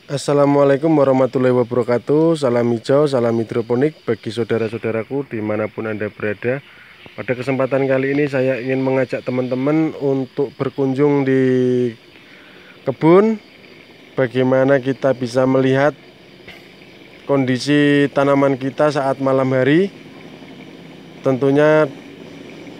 Assalamualaikum warahmatullahi wabarakatuh. Salam hijau, salam hidroponik bagi saudara-saudaraku dimanapun Anda berada. Pada kesempatan kali ini saya ingin mengajak teman-teman untuk berkunjung di kebun. Bagaimana kita bisa melihat kondisi tanaman kita saat malam hari. Tentunya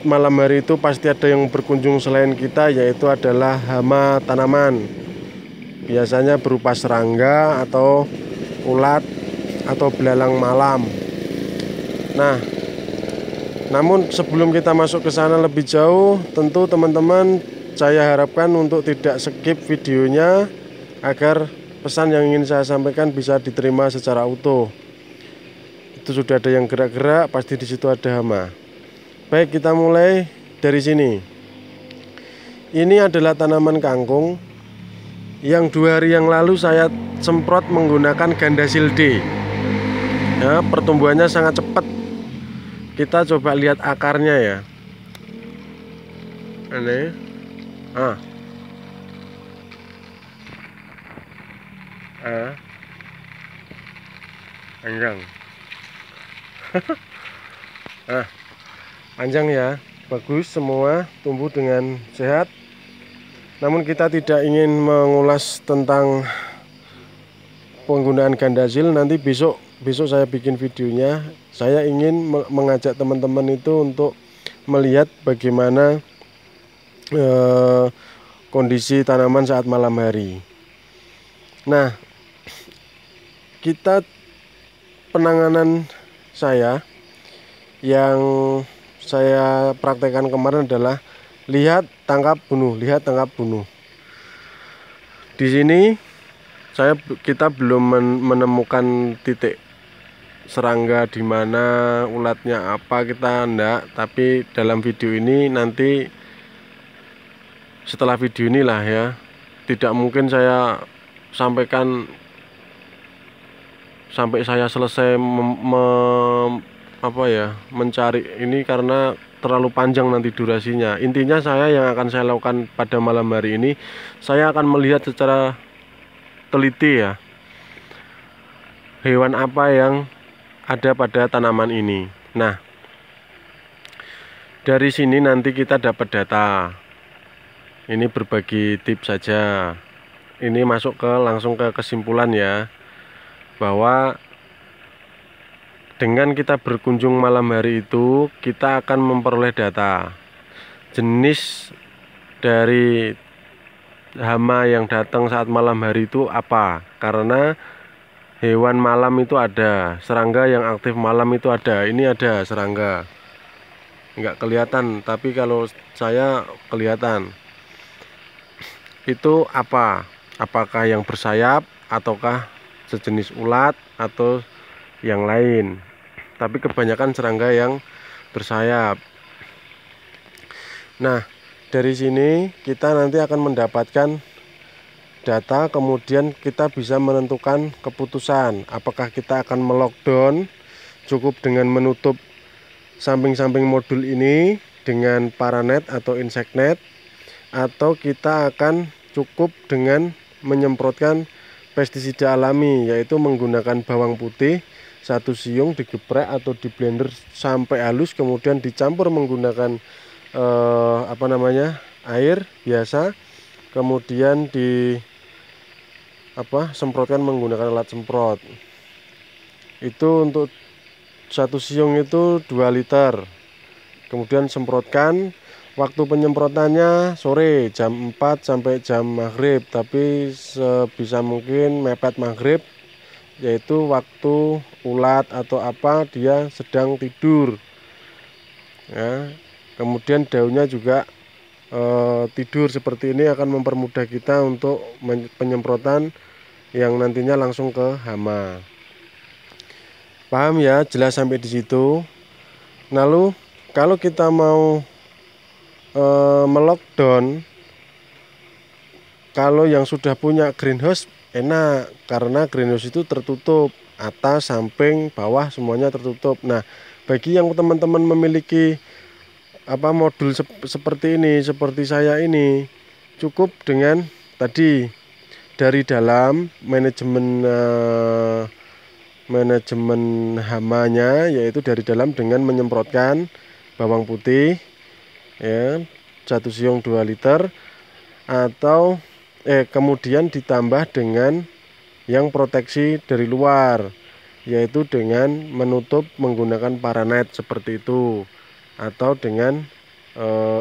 malam hari itu pasti ada yang berkunjung selain kita, yaitu adalah hama tanaman. Biasanya berupa serangga atau ulat atau belalang malam. Nah, namun sebelum kita masuk ke sana lebih jauh, tentu teman-teman saya harapkan untuk tidak skip videonya agar pesan yang ingin saya sampaikan bisa diterima secara utuh. Itu sudah ada yang gerak-gerak, pasti di situ ada hama. Baik, kita mulai dari sini. Ini adalah tanaman kangkung yang 2 hari yang lalu saya semprot menggunakan Gandasil D. Ya, pertumbuhannya sangat cepat. Kita coba lihat akarnya ya. Ini, panjang. Panjang ya, bagus, semua tumbuh dengan sehat. Namun kita tidak ingin mengulas tentang penggunaan Gandasil. Nanti besok saya bikin videonya. Saya ingin mengajak teman-teman itu untuk melihat bagaimana kondisi tanaman saat malam hari. Nah, kita penanganan saya yang saya praktekkan kemarin adalah lihat, tangkap, bunuh, lihat, tangkap, bunuh. Di sini kita belum menemukan titik serangga di mana, ulatnya apa, kita enggak. Tapi dalam video ini nanti, setelah video inilah ya, tidak mungkin saya sampaikan sampai saya selesai mencari ini karena terlalu panjang nanti durasinya. Intinya yang akan saya lakukan pada malam hari ini, saya akan melihat secara teliti ya, hewan apa yang ada pada tanaman ini. Nah, dari sini nanti kita dapat data. Ini berbagi tips saja. Ini masuk langsung ke kesimpulan ya, bahwa dengan kita berkunjung malam hari itu, kita akan memperoleh data jenis dari hama yang datang saat malam hari itu apa. Karena hewan malam itu ada, serangga yang aktif malam itu ada. Ini ada serangga, nggak kelihatan, tapi kalau saya kelihatan. Itu apa? Apakah yang bersayap ataukah sejenis ulat atau yang lain? Tapi kebanyakan serangga yang bersayap. Nah, dari sini kita nanti akan mendapatkan data, kemudian kita bisa menentukan keputusan. Apakah kita akan melockdown cukup dengan menutup samping-samping modul ini dengan paranet atau insect net, atau kita akan cukup dengan menyemprotkan pestisida alami, yaitu menggunakan bawang putih 1 siung digeprek atau di blender sampai halus, kemudian dicampur menggunakan air biasa, kemudian semprotkan menggunakan alat semprot. Itu untuk 1 siung itu 2 liter. Kemudian semprotkan. Waktu penyemprotannya sore jam 4 sampai jam maghrib, tapi sebisa mungkin mepet maghrib, yaitu waktu ulat atau apa dia sedang tidur ya. Kemudian daunnya juga tidur seperti ini akan mempermudah kita untuk penyemprotan yang nantinya langsung ke hama. Paham ya? Jelas sampai di situ. Lalu kalau kita mau melockdown, kalau yang sudah punya greenhouse enak, karena greenhouse itu tertutup, atas, samping, bawah semuanya tertutup. Nah, bagi yang teman-teman memiliki modul seperti ini, seperti saya ini, cukup dengan tadi dari dalam manajemen hamanya, yaitu dari dalam dengan menyemprotkan bawang putih ya 1 siung 2 liter, atau kemudian ditambah dengan yang proteksi dari luar, yaitu dengan menutup menggunakan paranet seperti itu, atau dengan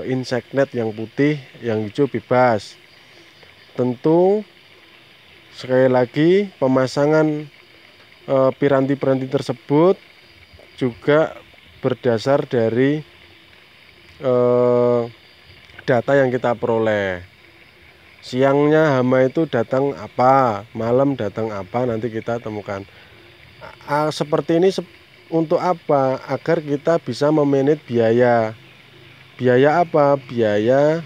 insect net yang putih, yang hijau bebas. Tentu sekali lagi pemasangan piranti-piranti tersebut juga berdasar dari data yang kita peroleh. Siangnya hama itu datang apa, malam datang apa, nanti kita temukan. Seperti ini untuk apa? Agar kita bisa memanage biaya. Biaya apa? Biaya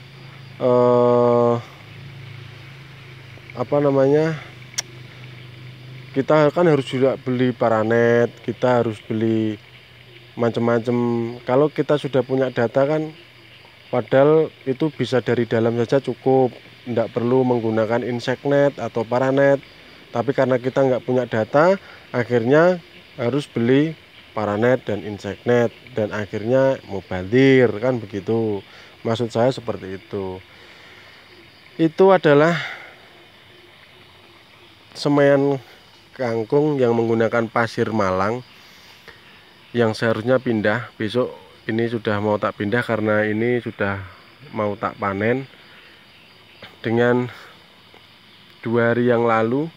apa namanya? Kita kan harus juga beli paranet, kita harus beli macam-macam. Kalau kita sudah punya data kan, padahal itu bisa dari dalam saja cukup, tidak perlu menggunakan insect net atau paranet. Tapi karena kita nggak punya data, akhirnya harus beli paranet dan insect net, dan akhirnya mubazir, kan begitu. Maksud saya seperti itu. Itu adalah semaian kangkung yang menggunakan pasir Malang, yang seharusnya pindah. Besok ini sudah mau tak pindah karena ini sudah mau tak panen. Dengan 2 hari yang lalu,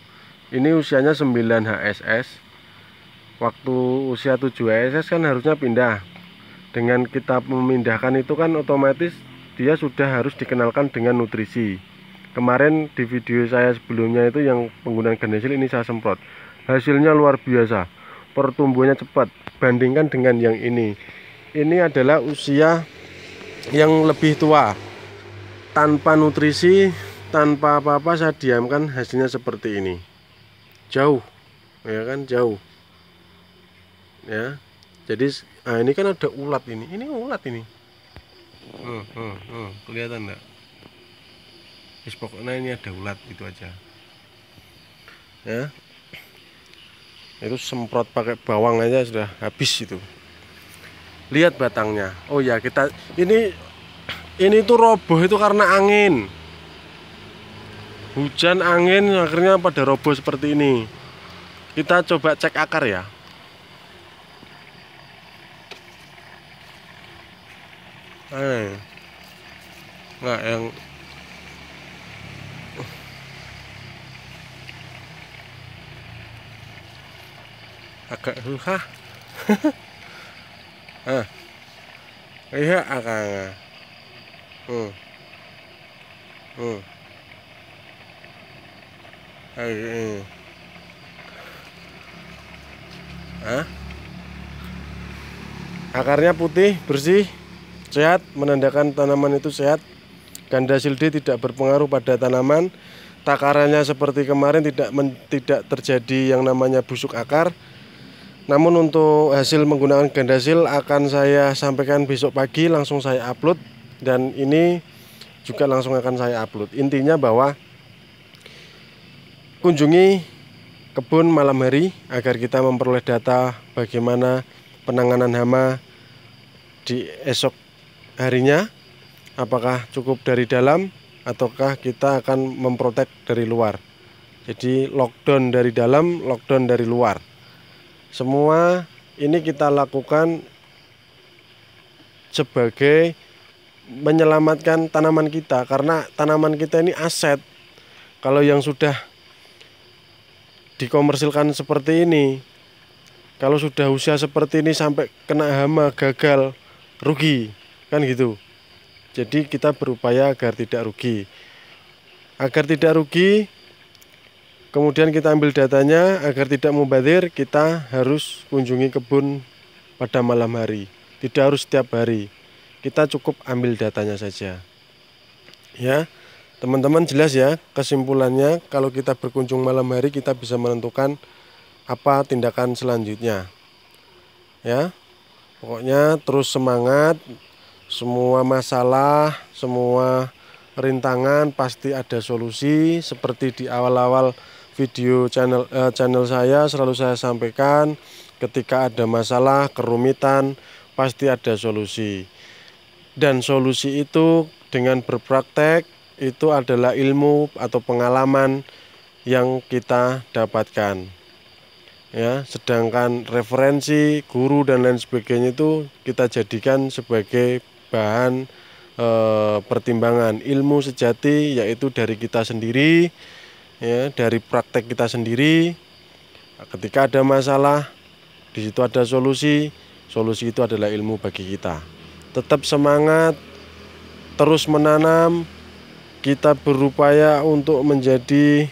ini usianya 9 HSS. Waktu usia 7 HSS kan harusnya pindah. Dengan kita memindahkan itu kan otomatis dia sudah harus dikenalkan dengan nutrisi. Kemarin di video saya sebelumnya itu yang penggunaan gandasil ini saya semprot. Hasilnya luar biasa. Pertumbuhannya cepat. Bandingkan dengan yang ini. Ini adalah usia yang lebih tua. Tanpa nutrisi, tanpa apa-apa, saya diamkan, hasilnya seperti ini. Jauh. Ya kan, jauh. Ya. Jadi ini kan ada ulat ini. Ini ulat ini. Kelihatan enggak? Pokoknya ini ada ulat, itu aja ya. Itu semprot pakai bawang aja sudah habis itu. Lihat batangnya. Oh ya, kita ini tuh roboh itu karena angin, hujan, angin, akhirnya pada roboh seperti ini. Kita coba cek akar ya. Nggak, yang agak iya akangnya. Akarnya putih, bersih, sehat, menandakan tanaman itu sehat. Gandasil D tidak berpengaruh pada tanaman. Takarannya seperti kemarin, tidak terjadi yang namanya busuk akar. Namun untuk hasil menggunakan gandasil akan saya sampaikan besok pagi, langsung saya upload. Dan ini juga langsung akan saya upload. Intinya bahwa kunjungi kebun malam hari agar kita memperoleh data bagaimana penanganan hama di esok harinya. Apakah cukup dari dalam ataukah kita akan memprotek dari luar. Jadi lockdown dari dalam, lockdown dari luar. Semua ini kita lakukan sebagai menyelamatkan tanaman kita, karena tanaman kita ini aset. Kalau yang sudah dikomersilkan seperti ini, kalau sudah usia seperti ini sampai kena hama, gagal, rugi, kan gitu. Jadi kita berupaya agar tidak rugi. Agar tidak rugi, kemudian kita ambil datanya. Agar tidak mubazir, kita harus kunjungi kebun pada malam hari. Tidak harus setiap hari. Kita cukup ambil datanya saja. Ya, teman-teman jelas ya kesimpulannya. Kalau kita berkunjung malam hari, kita bisa menentukan apa tindakan selanjutnya. Ya, pokoknya terus semangat. Semua masalah, semua rintangan pasti ada solusi. Seperti di awal-awal video channel saya selalu saya sampaikan, ketika ada masalah, kerumitan, pasti ada solusi. Dan solusi itu dengan berpraktek itu adalah ilmu atau pengalaman yang kita dapatkan. Ya, sedangkan referensi, guru dan lain sebagainya itu kita jadikan sebagai bahan pertimbangan. Ilmu sejati yaitu dari kita sendiri, ya, dari praktek kita sendiri. Ketika ada masalah, di situ ada solusi. Solusi itu adalah ilmu bagi kita. Tetap semangat, terus menanam. Kita berupaya untuk menjadi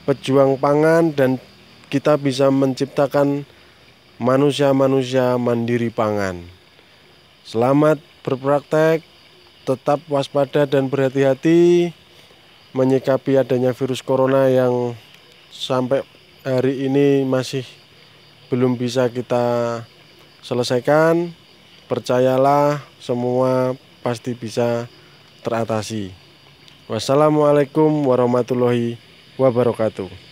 pejuang pangan dan kita bisa menciptakan manusia-manusia mandiri pangan. Selamat berpraktek, tetap waspada dan berhati-hati menyikapi adanya virus corona yang sampai hari ini masih belum bisa kita selesaikan. Percayalah, semua pasti bisa teratasi. Wassalamualaikum warahmatullahi wabarakatuh.